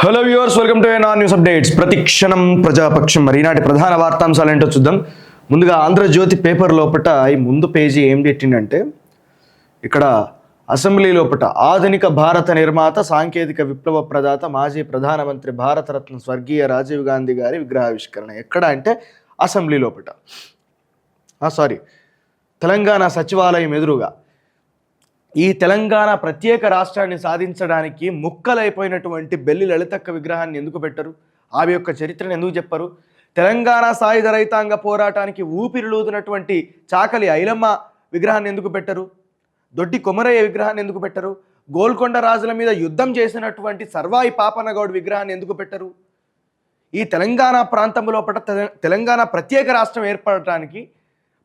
Hello viewers, welcome to non news updates. ప్రతిక్షణం ప్రజాపక్షం. మరి ఈనాటి ప్రధాన వార్తాంశాలు ఏంటో చూద్దాం. ముందుగా ఆంధ్రజ్యోతి పేపర్ లోపట ఈ ముందు పేజీ ఏం పెట్టిందంటే, ఇక్కడ అసెంబ్లీ లోపట ఆధునిక భారత నిర్మాత, సాంకేతిక విప్లవ ప్రదాత, మాజీ ప్రధానమంత్రి, భారతరత్న స్వర్గీయ రాజీవ్ గాంధీ గారి విగ్రహావిష్కరణ. ఎక్కడ అంటే అసెంబ్లీ లోపట, తెలంగాణ సచివాలయం ఎదురుగా. ఈ తెలంగాణ ప్రత్యేక రాష్ట్రాన్ని సాధించడానికి ముక్కలైపోయినటువంటి బెల్లి లలితక్క విగ్రహాన్ని ఎందుకు పెట్టరు? ఆమె యొక్క చరిత్రను ఎందుకు చెప్పరు? తెలంగాణ సాయుధ రైతాంగ పోరాటానికి ఊపిరిలూదినటువంటి చాకలి ఐలమ్మ విగ్రహాన్ని ఎందుకు పెట్టరు? దొడ్డి కొమరయ్య విగ్రహాన్ని ఎందుకు పెట్టరు? గోల్కొండ రాజుల మీద యుద్ధం చేసినటువంటి సర్వాయి పాపన్నగౌడ్ విగ్రహాన్ని ఎందుకు పెట్టరు? ఈ తెలంగాణ ప్రాంతంలో తెలంగాణ ప్రత్యేక రాష్ట్రం ఏర్పడటానికి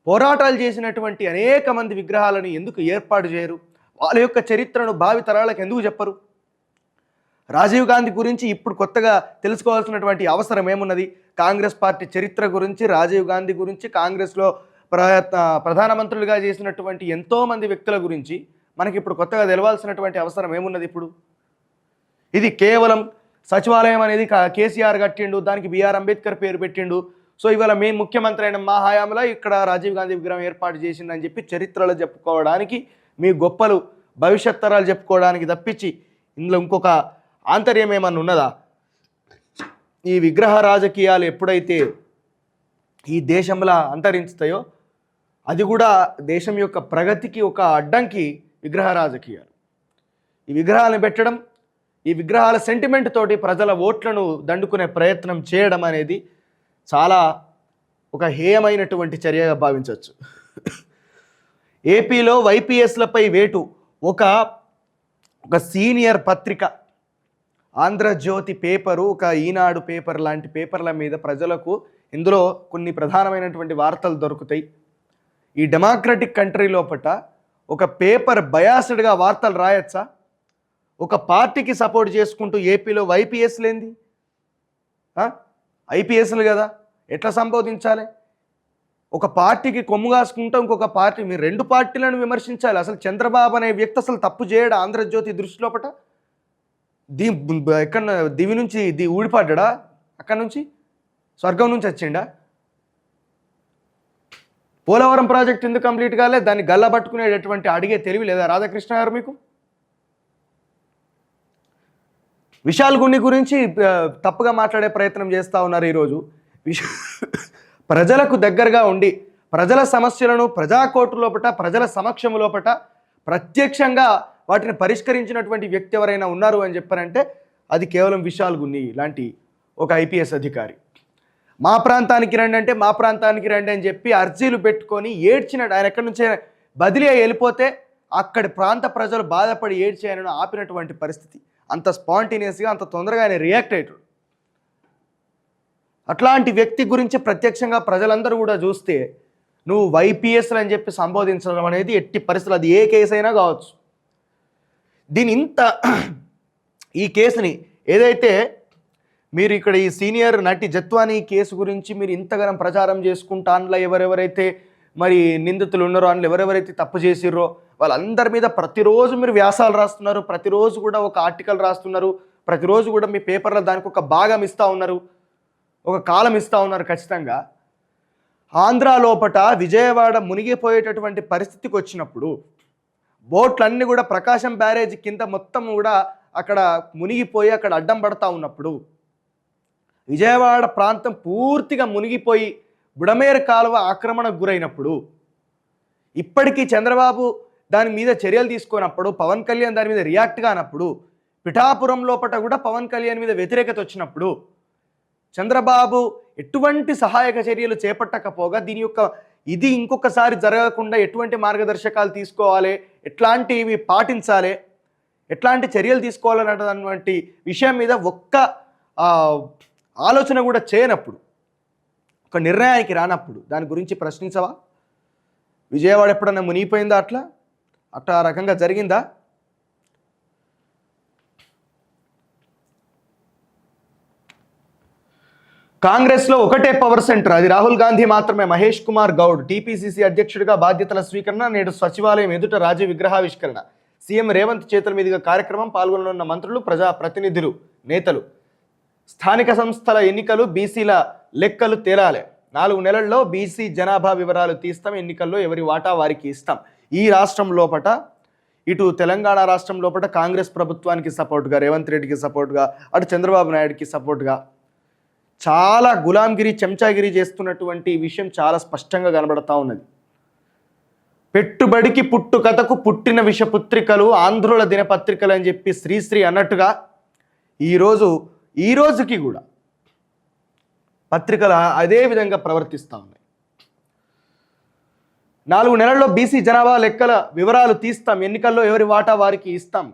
పోరాటాలు చేసినటువంటి అనేక మంది విగ్రహాలను ఎందుకు ఏర్పాటు చేయరు? వాళ్ళ యొక్క చరిత్రను భావి తరాలకు ఎందుకు చెప్పరు? రాజీవ్ గాంధీ గురించి ఇప్పుడు కొత్తగా తెలుసుకోవాల్సినటువంటి అవసరం ఏమున్నది? కాంగ్రెస్ పార్టీ చరిత్ర గురించి, రాజీవ్ గాంధీ గురించి, కాంగ్రెస్లో ప్రధానమంత్రులుగా చేసినటువంటి ఎంతోమంది వ్యక్తుల గురించి మనకి ఇప్పుడు కొత్తగా తెలవాల్సినటువంటి అవసరం ఏమున్నది? ఇప్పుడు ఇది కేవలం సచివాలయం అనేది కేసీఆర్ కట్టిండు, దానికి బిఆర్ అంబేద్కర్ పేరు పెట్టిండు. సో ఇవాళ మేము ముఖ్యమంత్రి అయిన మా హయాంలో ఇక్కడ రాజీవ్ గాంధీ విగ్రహం ఏర్పాటు చేసిందని చెప్పి చరిత్రలో చెప్పుకోవడానికి, మీ గొప్పలు భవిష్యత్ తరాలు చెప్పుకోవడానికి తప్పించి ఇందులో ఇంకొక ఆంతర్యం ఏమన్నా ఉన్నదా? ఈ విగ్రహ రాజకీయాలు ఎప్పుడైతే ఈ దేశంలో అంతరించుతాయో అది కూడా దేశం యొక్క ప్రగతికి ఒక అడ్డంకి. విగ్రహ రాజకీయాలు, ఈ విగ్రహాలను పెట్టడం, ఈ విగ్రహాల సెంటిమెంట్ తోటి ప్రజల ఓట్లను దండుకునే ప్రయత్నం చేయడం అనేది చాలా ఒక హేయమైనటువంటి చర్యగా భావించవచ్చు. ఏపీలో వైపీఎస్లపై వేటు. ఒక సీనియర్ పత్రిక ఆంధ్రజ్యోతి పేపరు, ఒక ఈనాడు పేపర్ లాంటి పేపర్ల మీద ప్రజలకు ఇందులో కొన్ని ప్రధానమైనటువంటి వార్తలు దొరుకుతాయి. ఈ డెమోక్రటిక్ కంట్రీ లోపట ఒక పేపర్ బయాస్డ్గా వార్తలు రాయొచ్చా? ఒక పార్టీకి సపోర్ట్ చేసుకుంటూ ఏపీలో వైపీఎస్లేంది, ఐపీఎస్లు కదా, ఎట్లా సంబోధించాలి? ఒక పార్టీకి కొమ్ము కాసుకుంటూ ఇంకొక పార్టీ, మీరు రెండు పార్టీలను విమర్శించాలి. అసలు చంద్రబాబు అనే వ్యక్తి అసలు తప్పు చేయడా? ఆంధ్రజ్యోతి దృష్టి లోపట ఎక్కడ దివి నుంచి ఊడిపడ్డా? అక్కడి నుంచి స్వర్గం నుంచి వచ్చిండా? పోలవరం ప్రాజెక్ట్ ఎందుకు కంప్లీట్ కాలే? దాన్ని గల్లా పట్టుకునేటటువంటి అడిగే తెలివి లేదా రాధాకృష్ణ గారు మీకు? విశాల్ గుండి గురించి తప్పుగా మాట్లాడే ప్రయత్నం చేస్తూ ఉన్నారు. ఈరోజు ప్రజలకు దగ్గరగా ఉండి ప్రజల సమస్యలను ప్రజాకోర్టు లోపట, ప్రజల సమక్షం లోపట ప్రత్యక్షంగా వాటిని పరిష్కరించినటువంటి వ్యక్తి ఎవరైనా ఉన్నారు అని చెప్పారంటే అది కేవలం విశాల్ గుండి లాంటి ఒక ఐపీఎస్ అధికారి. మా ప్రాంతానికి రండి అంటే మా ప్రాంతానికి రండి అని చెప్పి అర్జీలు పెట్టుకొని ఏడ్చినాడు. ఆయన ఎక్కడి నుంచే బదిలీ అయి వెళ్ళిపోతే అక్కడి ప్రాంత ప్రజలు బాధపడి ఏడ్చేయనను ఆపినటువంటి పరిస్థితి. అంత స్పాంటేనియస్గా, అంత తొందరగా ఆయన రియాక్ట్ అయ్యాడు. అట్లాంటి వ్యక్తి గురించి ప్రత్యక్షంగా ప్రజలందరూ కూడా చూస్తే నువ్వు వైపీఎస్లు అని చెప్పి సంబోధించడం అనేది ఎట్టి పరిస్థితులు, అది ఏ కేసు అయినా కావచ్చు. ఈ కేసుని ఏదైతే మీరు ఇక్కడ ఈ సీనియర్ నటి జత్వానీ కేసు గురించి మీరు ఇంతగానం ప్రచారం చేసుకుంటా, అందులో ఎవరెవరైతే మరి నిందితులు ఉన్నారో, అందులో ఎవరెవరైతే తప్పు చేసిర్రో వాళ్ళందరి మీద ప్రతిరోజు మీరు వ్యాసాలు రాస్తున్నారు, ప్రతిరోజు కూడా ఒక ఆర్టికల్ రాస్తున్నారు, ప్రతిరోజు కూడా మీ పేపర్లో దానికి ఒక భాగం ఇస్తూ ఉన్నారు, ఒక కాలం ఇస్తూ ఉన్నారు. ఖచ్చితంగా ఆంధ్ర లోపట విజయవాడ మునిగిపోయేటటువంటి పరిస్థితికి వచ్చినప్పుడు, బోట్లన్నీ కూడా ప్రకాశం బ్యారేజ్ కింద మొత్తం కూడా అక్కడ మునిగిపోయి అక్కడ అడ్డం పడతా ఉన్నప్పుడు, విజయవాడ ప్రాంతం పూర్తిగా మునిగిపోయి బుడమేరు కాలువ ఆక్రమణకు గురైనప్పుడు, ఇప్పటికీ చంద్రబాబు దాని మీద చర్యలు తీసుకున్నప్పుడు, పవన్ కళ్యాణ్ దాని మీద రియాక్ట్ కానప్పుడు, పిఠాపురం లోపట కూడా పవన్ కళ్యాణ్ మీద వ్యతిరేకత వచ్చినప్పుడు చంద్రబాబు ఎటువంటి సహాయక చర్యలు చేపట్టకపోగా ఇది ఇంకొకసారి జరగకుండా ఎటువంటి మార్గదర్శకాలు తీసుకోవాలి, ఎట్లాంటివి పాటించాలి, ఎట్లాంటి చర్యలు తీసుకోవాలన్నటువంటి విషయం మీద ఒక్క ఆలోచన కూడా చేయనప్పుడు, ఒక నిర్ణయానికి రానప్పుడు దాని గురించి ప్రశ్నించవా? విజయవాడ ఎప్పుడన్నా మునిగిపోయిందా? అట్లా రకంగా జరిగిందా? కాంగ్రెస్లో ఒకటే పవర్ సెంటర్, అది రాహుల్ గాంధీ మాత్రమే. మహేష్ కుమార్ గౌడ్ టీపీసీసీ అధ్యక్షుడిగా బాధ్యతల స్వీకరణ, నేడు సచివాలయం ఎదుట రాజీవ్ విగ్రహావిష్కరణ. సీఎం రేవంత్ చేతుల మీదుగా కార్యక్రమం. పాల్గొననున్న మంత్రులు, ప్రజాప్రతినిధులు, నేతలు. స్థానిక సంస్థల ఎన్నికలు బీసీల లెక్కలు తేలాలి. 4 నెలల్లో బీసీ జనాభా వివరాలు తీస్తాం, ఎన్నికల్లో ఎవరి వాటా వారికి ఇస్తాం. ఈ రాష్ట్రం లోపట, ఇటు తెలంగాణ రాష్ట్రం లోపల కాంగ్రెస్ ప్రభుత్వానికి సపోర్ట్గా, రేవంత్ రెడ్డికి సపోర్ట్గా, అటు చంద్రబాబు నాయుడుకి సపోర్ట్గా చాలా గులాంగిరి, చెంచాగిరి చేస్తున్నటువంటి విషయం చాలా స్పష్టంగా కనబడతా ఉన్నది. పెట్టుబడికి పుట్టుకథకు పుట్టిన విషపుత్రికలు ఆంధ్రుల దినపత్రికలు అని చెప్పి శ్రీశ్రీ అన్నట్టుగా ఈ రోజుకి కూడా పత్రికలు అదే విధంగా ప్రవర్తిస్తూ ఉన్నాయి. 4 నెలల్లో బీసీ జనాభా లెక్కల వివరాలు తీస్తాం, ఎన్నికల్లో ఎవరి వాటా వారికి ఇస్తాం.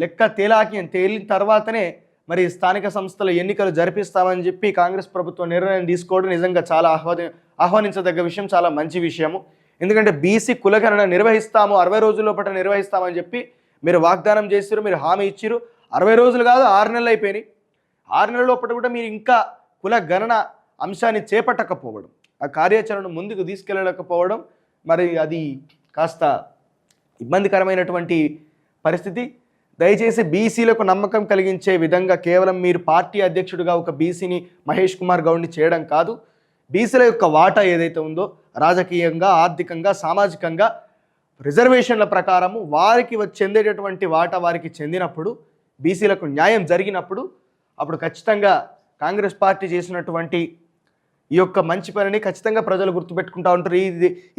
లెక్క తేలిన తర్వాతనే మరి స్థానిక సంస్థల ఎన్నికలు జరిపిస్తామని చెప్పి కాంగ్రెస్ ప్రభుత్వం నిర్ణయం తీసుకోవడం నిజంగా చాలా ఆహ్వానించదగ్గ విషయం, చాలా మంచి విషయము. ఎందుకంటే బీసీ కులగణన నిర్వహిస్తాము, 60 రోజుల లోపల నిర్వహిస్తామని చెప్పి మీరు వాగ్దానం చేసారు, మీరు హామీ ఇచ్చిరు. 60 రోజులు కాదు, 6 నెలలు అయిపోయినాయి. 6 నెలల లోపల కూడా మీరు ఇంకా కుల గణన అంశాన్ని చేపట్టకపోవడం, ఆ కార్యాచరణను ముందుకు తీసుకెళ్ళకపోవడం, మరి అది కాస్త ఇబ్బందికరమైనటువంటి పరిస్థితి. దయచేసి బీసీలకు నమ్మకం కలిగించే విధంగా కేవలం మీరు పార్టీ అధ్యక్షుడిగా ఒక బీసీని మహేష్ కుమార్ గౌడ్ని చేయడం కాదు, బీసీల యొక్క వాటా ఏదైతే ఉందో రాజకీయంగా, ఆర్థికంగా, సామాజికంగా రిజర్వేషన్ల ప్రకారము వారికి చెందేటటువంటి వాటా వారికి చెందినప్పుడు, బీసీలకు న్యాయం జరిగినప్పుడు అప్పుడు ఖచ్చితంగా కాంగ్రెస్ పార్టీ చేసినటువంటి ఈ యొక్క మంచి పనిని ఖచ్చితంగా ప్రజలు గుర్తుపెట్టుకుంటూ ఉంటారు.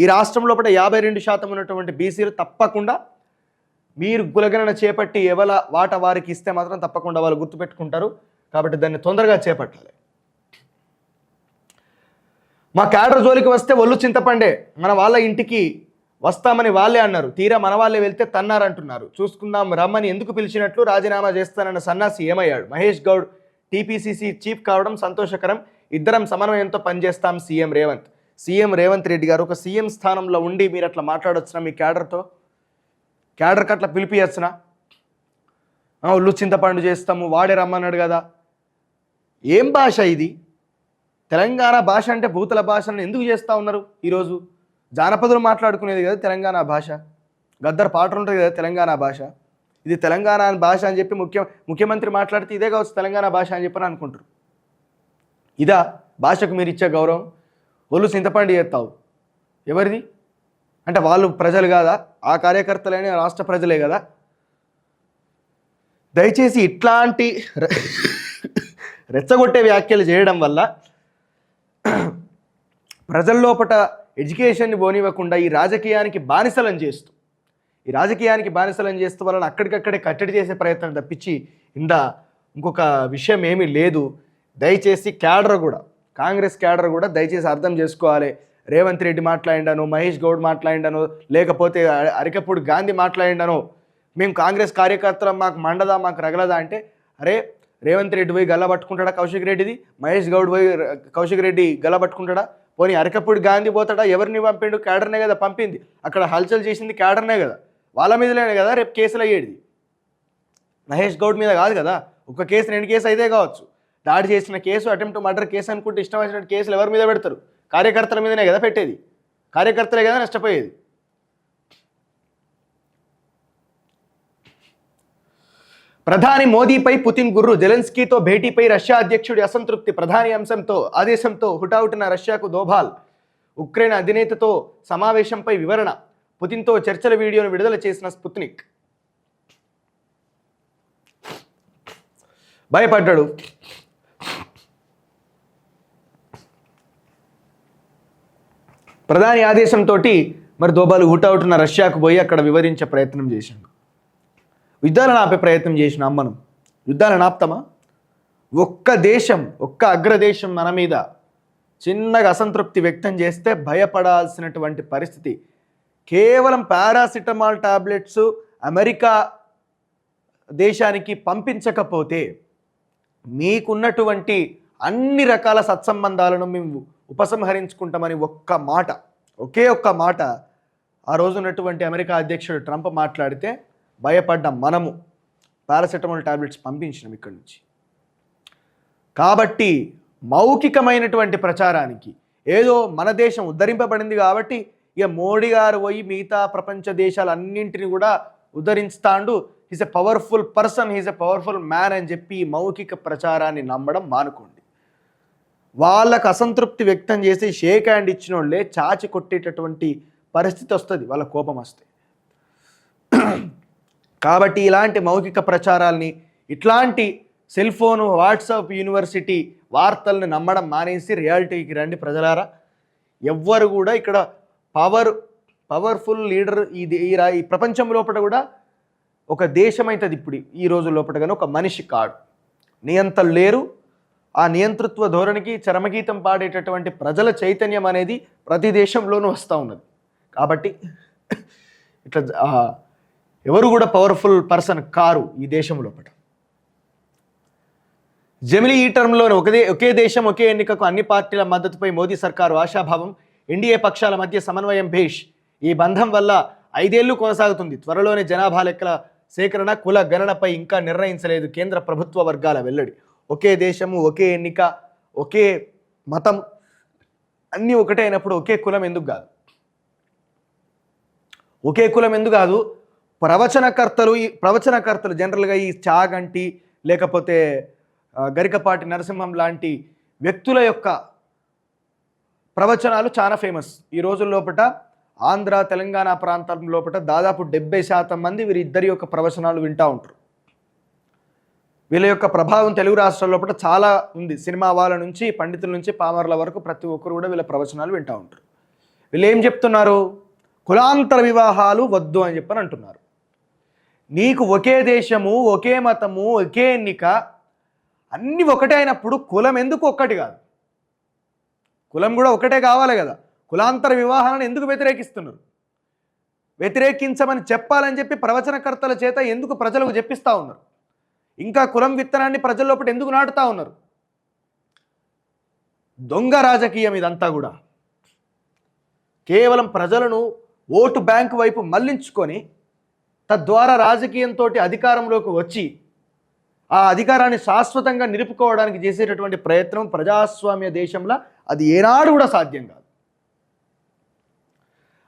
ఈ రాష్ట్రంలో 52% ఉన్నటువంటి బీసీలు తప్పకుండా మీరు కులగణన చేపట్టి ఎవల వాటా వారికి ఇస్తే మాత్రం తప్పకుండా వాళ్ళు గుర్తుపెట్టుకుంటారు. కాబట్టి దాన్ని తొందరగా చేపట్టాలి. మా క్యాడర్ జోలికి వస్తే ఒళ్ళు చింతపండే, మన వాళ్ళ ఇంటికి వస్తామని వాళ్ళే అన్నారు, తీరా మన వాళ్ళే వెళ్తే తన్నారంటున్నారు. చూసుకుందాం రమ్మని ఎందుకు పిలిచినట్లు రాజీనామా చేస్తానన్న సన్నాసి ఏమయ్యాడు? మహేష్ గౌడ్ టీపీసీసీ చీఫ్ కావడం సంతోషకరం, ఇద్దరం సమన్వయంతో పనిచేస్తాం సీఎం రేవంత్ రెడ్డి గారు. ఒక సీఎం స్థానంలో ఉండి మీరు అట్లా మాట్లాడొచ్చునా? మీ క్యాడర్కి అట్లా పిలిపియచ్చునా? ఒళ్ళు చింతపండు చేస్తాము, వాడే రమ్మన్నాడు కదా. ఏం భాష ఇది? తెలంగాణ భాష అంటే భూతల భాషను ఎందుకు చేస్తూ ఉన్నారు? ఈరోజు జానపదులు మాట్లాడుకునేది కదా తెలంగాణ భాష, గద్దర్ పాటలు ఉంటుంది కదా తెలంగాణ భాష. ఇది తెలంగాణ భాష అని చెప్పి ముఖ్యమంత్రి మాట్లాడితే ఇదే కావచ్చు తెలంగాణ భాష అని చెప్పని అనుకుంటారు. ఇదా భాషకు మీరు ఇచ్చే గౌరవం? ఒళ్ళు చింతపండు చేస్తావు ఎవరిది అంటే వాళ్ళు ప్రజలు కాదా? ఆ కార్యకర్తలైన రాష్ట్ర ప్రజలే కదా. దయచేసి ఇట్లాంటి రెచ్చగొట్టే వ్యాఖ్యలు చేయడం వల్ల ప్రజల్లోపట ఎడ్యుకేషన్ని పోనివ్వకుండా ఈ రాజకీయానికి బానిసలను చేస్తూ వాళ్ళని అక్కడికక్కడే కట్టడి చేసే ప్రయత్నం తప్పించి ఇంకొక విషయం ఏమీ లేదు. దయచేసి కాంగ్రెస్ క్యాడర్ కూడా దయచేసి అర్థం చేసుకోవాలి. రేవంత్ రెడ్డి మాట్లాడిండను, మహేష్ గౌడ్ మాట్లాడిండను, లేకపోతే అరికపూడి గాంధీ మాట్లాడిండను, మేము కాంగ్రెస్ కార్యకర్తలు మాకు మండదా, మాకు రగలదా అంటే, అరే రేవంత్ రెడ్డి పోయి గల్ల పట్టుకుంటాడా కౌశిక్ రెడ్డిది? మహేష్ గౌడ్ పోయి కౌశిక్ రెడ్డి గల్ల పట్టుకుంటాడా? పోనీ అరికపూడి గాంధీ పోతాడా? ఎవరిని పంపిండు? క్యాడర్నే కదా పంపింది. అక్కడ హల్చల్ చేసింది క్యాడర్నే కదా, వాళ్ళ మీదనే కదా రేపు కేసులు అయ్యేది. మహేష్ గౌడ్ మీద కాదు కదా. ఒక కేసు 2 కేసు అయితే కావచ్చు, దాడి చేసిన కేసు, అటెంప్ట్ మర్డర్ కేసు అనుకుంటే ఇష్టం వచ్చినట్టు కేసులు ఎవరి మీద పెడతారు? కార్యకర్తల మీదనే కదా పెట్టేది, కార్యకర్తలే కదా నష్టపోయేది. ప్రధాని మోదీపై పుతిన్ గుర్రు, జెలెన్స్కీతో భేటీపై రష్యా అధ్యక్షుడి అసంతృప్తి, ప్రధాని ఆదేశంతో హుటాహుటిన రష్యాకు దోభాల్, ఉక్రెయిన్ అధినేతతో సమావేశంపై వివరణ, పుతిన్తో చర్చల వీడియోను విడుదల చేసిన స్పుత్నిక్. భయపడ్డాడు. ప్రధాని ఆదేశంతో మరి దోబాలు హుటాహుటిన రష్యాకు పోయి అక్కడ వివరించే ప్రయత్నం చేశాడు. యుద్ధాలను ఆపే ప్రయత్నం చేసిన మనం యుద్ధాలను ఆపుతామా? ఒక్క అగ్రదేశం మన మీద చిన్నగా అసంతృప్తి వ్యక్తం చేస్తే భయపడాల్సినటువంటి పరిస్థితి. కేవలం పారాసిటమాల్ టాబ్లెట్స్ అమెరికా దేశానికి పంపించకపోతే మీకున్నటువంటి అన్ని రకాల సత్సంబంధాలను మేము ఉపసంహరించుకుంటామని ఒకే ఒక్క మాట ఆ రోజు ఉన్నటువంటి అమెరికా అధ్యక్షుడు ట్రంప్ మాట్లాడితే భయపడ్డాం. మనము పారాసెటమాల్ టాబ్లెట్స్ పంపించినాం ఇక్కడి నుంచి. కాబట్టి మౌఖికమైనటువంటి ప్రచారానికి ఏదో మన దేశం ఉద్ధరింపబడింది కాబట్టి ఇక మోడీ గారు పోయి మిగతా ప్రపంచ దేశాలన్నింటినీ కూడా ఉద్ధరిస్తాండు, he's a powerful person, he's a powerful man అని చెప్పి ఈ మౌఖిక ప్రచారాన్ని నమ్మడం మానుకోండి. వాళ్ళకు అసంతృప్తి వ్యక్తం చేసి షేక్ హ్యాండ్ ఇచ్చిన వాళ్ళే చాచి కొట్టేటటువంటి పరిస్థితి వస్తుంది వాళ్ళ కోపం వస్తే. కాబట్టి ఇలాంటి మౌఖిక ప్రచారాల్ని, ఇట్లాంటి సెల్ ఫోను, వాట్సాప్ యూనివర్సిటీ వార్తలను నమ్మడం మానేసి రియాలిటీకి రండి ప్రజలారా. ఎవ్వరు కూడా ఇక్కడ పవర్ఫుల్ లీడర్ ఈ ప్రపంచం లోపల కూడా ఒక దేశం అవుతుంది ఇప్పుడు ఈ రోజు లోపల, కానీ ఒక మనిషి కాడు. నియంతలు లేరు. ఆ నియంతృత్వ ధోరణికి చరమగీతం పాడేటటువంటి ప్రజల చైతన్యం అనేది ప్రతి దేశంలోనూ వస్తూ ఉన్నది. కాబట్టి ఇట్లా ఎవరు కూడా పవర్ఫుల్ పర్సన్ కారు ఈ దేశం లోపల. జమిలీ ఈ టర్మ్లోనే ఒకే దేశం ఒకే ఎన్నికకు అన్ని పార్టీల మద్దతుపై మోదీ సర్కారు ఆశాభావం. ఎన్డీఏ పక్షాల మధ్య సమన్వయం భేష్. ఈ బంధం వల్ల 5 ఏళ్లు కొనసాగుతుంది. త్వరలోనే జనాభా లెక్కల సేకరణ, కుల గణనపై ఇంకా నిర్ణయించలేదు కేంద్ర ప్రభుత్వ వర్గాల వెల్లడి. ఒకే దేశము, ఒకే ఎన్నిక, ఒకే మతం, అన్నీ ఒకటే అయినప్పుడు ఒకే కులం ఎందుకు కాదు? ఒకే కులం ఎందుకు కాదు? ప్రవచనకర్తలు జనరల్గా ఈ చాగంటి లేకపోతే గరికపాటి నరసింహం లాంటి వ్యక్తుల యొక్క ప్రవచనాలు చాలా ఫేమస్. ఈ రోజుల లోపల ఆంధ్ర తెలంగాణ ప్రాంతం లోపల దాదాపు 70% మంది వీరిద్దరి యొక్క ప్రవచనాలు వింటూ ఉంటారు. వీళ్ళ యొక్క ప్రభావం తెలుగు రాష్ట్రాల లోపల చాలా ఉంది. సినిమా వాళ్ళ నుంచి, పండితుల నుంచి, పామర్ల వరకు ప్రతి ఒక్కరు కూడా వీళ్ళ ప్రవచనాలు వింటూ ఉంటారు. వీళ్ళు ఏం చెప్తున్నారు? కులాంతర వివాహాలు వద్దు అని చెప్పని అంటున్నారు. నీకు ఒకే దేశము, ఒకే మతము, ఒకే ఎన్నిక, అన్నీ ఒకటే అయినప్పుడు కులం ఎందుకు ఒక్కటి కాదు? కులం కూడా ఒకటే కావాలి కదా. కులాంతర వివాహాలను ఎందుకు వ్యతిరేకిస్తున్నారు? వ్యతిరేకించమని చెప్పాలని చెప్పి ప్రవచనకర్తల చేత ఎందుకు ప్రజలకు చెప్పిస్తూ ఉన్నారు? ఇంకా కులం విత్తనాన్ని ప్రజల లోపల ఎందుకు నాటుతూ ఉన్నారు? దొంగ రాజకీయం ఇదంతా కూడా. కేవలం ప్రజలను ఓటు బ్యాంకు వైపు మళ్లించుకొని తద్వారా రాజకీయంతో అధికారంలోకి వచ్చి ఆ అధికారాన్ని శాశ్వతంగా నిలుపుకోవడానికి చేసేటటువంటి ప్రయత్నం ప్రజాస్వామ్య దేశంలో అది ఏనాడు కూడా సాధ్యం కాదు.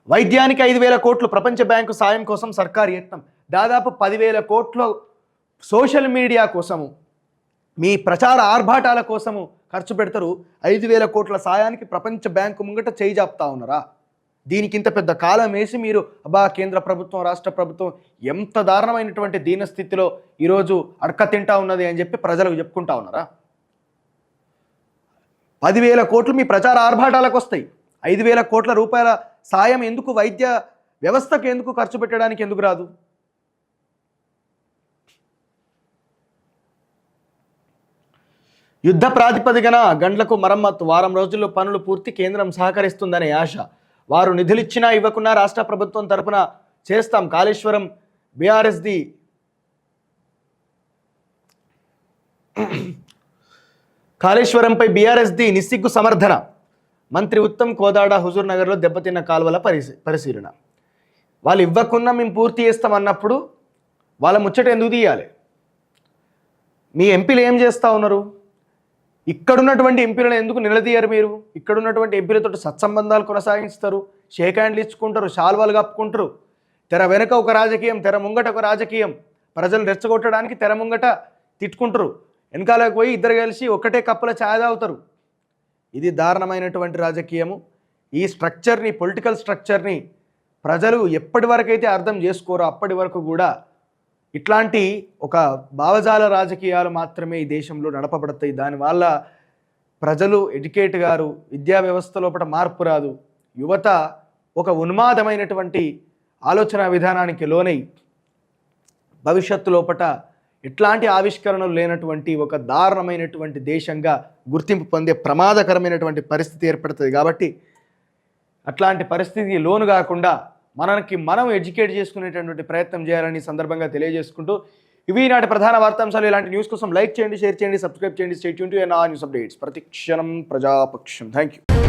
వైద్యానికి 5,000 కోట్లు ప్రపంచ బ్యాంకు సాయం కోసం సర్కారు యత్నం. దాదాపు 10,000 కోట్లు సోషల్ మీడియా కోసము, మీ ప్రచార ఆర్భాటాల కోసము ఖర్చు పెడతారు. 5,000 కోట్ల సాయానికి ప్రపంచ బ్యాంకు ముంగట చేయి జాపుతా ఉన్నారా? దీనికి ఇంత పెద్ద కాలం వేసి మీరు కేంద్ర ప్రభుత్వం, రాష్ట్ర ప్రభుత్వం ఎంత దారుణమైనటువంటి దీనస్థితిలో ఈరోజు అడక తింటా ఉన్నది అని చెప్పి ప్రజలకు చెప్పుకుంటా ఉన్నారా? 10,000 కోట్లు మీ ప్రచార ఆర్భాటాలకు వస్తాయి. 5,000 కోట్ల రూపాయల సాయం ఎందుకు వైద్య వ్యవస్థకు ఎందుకు ఖర్చు పెట్టడానికి ఎందుకు రాదు? యుద్ధ ప్రాతిపదికన గండ్లకు మరమ్మత్తు, వారం రోజుల్లో పనులు పూర్తి, కేంద్రం సహకరిస్తుందనే ఆశ. వారు నిధులిచ్చినా ఇవ్వకున్నా రాష్ట్ర ప్రభుత్వం తరపున చేస్తాం. కాళేశ్వరం బీఆర్ఎస్ది కాళేశ్వరంపై బీఆర్ఎస్ది నిస్సిగ్గు సమర్థన. మంత్రి ఉత్తమ్ కోదాడ హుజూర్ నగర్లో దెబ్బతిన్న కాలువల పరిశీలన. వాళ్ళు ఇవ్వకున్నా మేము పూర్తి చేస్తామన్నప్పుడు వాళ్ళ ముచ్చట ఎందుకు తీయాలి? మీ ఎంపీలు ఏం చేస్తూ ఉన్నారు? ఇక్కడున్నటువంటి ఎంపీలను ఎందుకు నిలదీయరు మీరు? ఇక్కడున్నటువంటి ఎంపీలతో సత్సంబంధాలు కొనసాగిస్తారు, షేక్ హ్యాండ్లు ఇచ్చుకుంటారు, శాల్వాలు కప్పుకుంటారు. తెర వెనుక ఒక రాజకీయం, తెర ముంగట ఒక రాజకీయం. ప్రజలు రెచ్చగొట్టడానికి తెర ముంగట తిట్టుకుంటారు, వెనకాలకు పోయి ఇద్దరు కలిసి ఒకటే కప్పుల ఛాయ్ తాగుతారు. ఇది దారుణమైనటువంటి రాజకీయము. ఈ స్ట్రక్చర్ని, పొలిటికల్ స్ట్రక్చర్ని ప్రజలు ఎప్పటి వరకైతే అర్థం చేసుకోరో అప్పటి వరకు కూడా ఇట్లాంటి ఒక భావజాల రాజకీయాలు మాత్రమే ఈ దేశంలో నడపబడతాయి. దానివల్ల ప్రజలు ఎడ్యుకేట్ గారు, విద్యా వ్యవస్థ లోపల మార్పు రాదు. యువత ఒక ఉన్మాదమైనటువంటి ఆలోచన విధానానికి లోనై భవిష్యత్తు లోపల ఎట్లాంటి ఆవిష్కరణలు లేనటువంటి ఒక దారుణమైనటువంటి దేశంగా గుర్తింపు పొందే ప్రమాదకరమైనటువంటి పరిస్థితి ఏర్పడుతుంది. కాబట్టి అట్లాంటి పరిస్థితికి లోను కాకుండా మనకి మనం ఎడ్యుకేట్ చేసుకునేటటువంటి ప్రయత్నం చేయాలని సందర్భంగా తెలియజేసుకుంటూ, ఇవి నాటి ప్రధాన వార్తాంశాలు. ఇలాంటి న్యూస్ కోసం లైక్ చేయండి, షేర్ చేయండి, సబ్స్క్రైబ్ చేయండి. Stay tune to NR news updates. ప్రతిక్షణం ప్రజాపక్షం. Thank you.